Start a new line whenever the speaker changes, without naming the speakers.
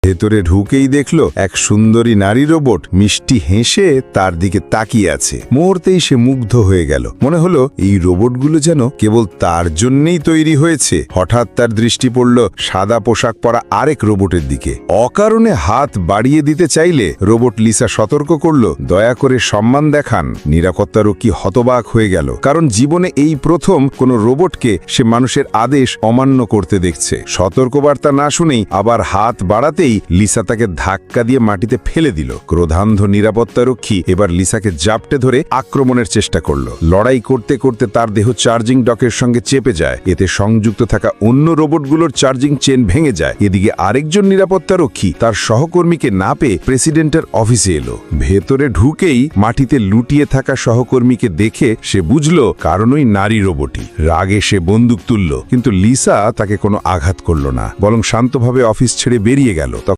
ভেতরে ঢুকেই দেখল এক সুন্দরী নারী রোবট মিষ্টি হেসে তার দিকে তাকিয়ে আছে। মুহূর্তেই সে মুগ্ধ হয়ে গেল। মনে হলো এই রোবটগুলো যেন কেবল তার জন্যই তৈরি হয়েছে। হঠাৎ তার দৃষ্টি পড়ল সাদা পোশাক পরা আরেক রোবটের দিকে। অকারণে হাত বাড়িয়ে দিতে চাইলে রোবট লিসা সতর্ক করল, দয়া করে সম্মান দেখান। নিরাপত্তারক্ষী হতবাক হয়ে গেল, কারণ জীবনে এই প্রথম কোনো রোবটকে সে মানুষের আদেশ অমান্য করতে দেখছে। সতর্কবার্তা না শুনেই আবার হাত বাড়াতেই লিসা তাকে ধাক্কা দিয়ে মাটিতে ফেলে দিল। ক্রোধান্ধ নিরাপত্তারক্ষী এবার লিসাকে জাপটে ধরে আক্রমণের চেষ্টা করল। লড়াই করতে করতে তার দেহ চার্জিং ডকের সঙ্গে চেপে যায়। এতে সংযুক্ত থাকা অন্য রোবটগুলোর চার্জিং চেন ভেঙে যায়। এদিকে আরেকজন নিরাপত্তারক্ষী তার সহকর্মীকে না পেয়ে প্রেসিডেন্টের অফিসে এলো। ভেতরে ঢুকেই মাটিতে লুটিয়ে থাকা সহকর্মীকে দেখে সে বুঝল কারণই নারী রোবটই। রাগে সে বন্দুক তুলল, কিন্তু লিসা তাকে কোনো আঘাত করল না, বরং শান্তভাবে অফিস ছেড়ে বেরিয়ে গেল।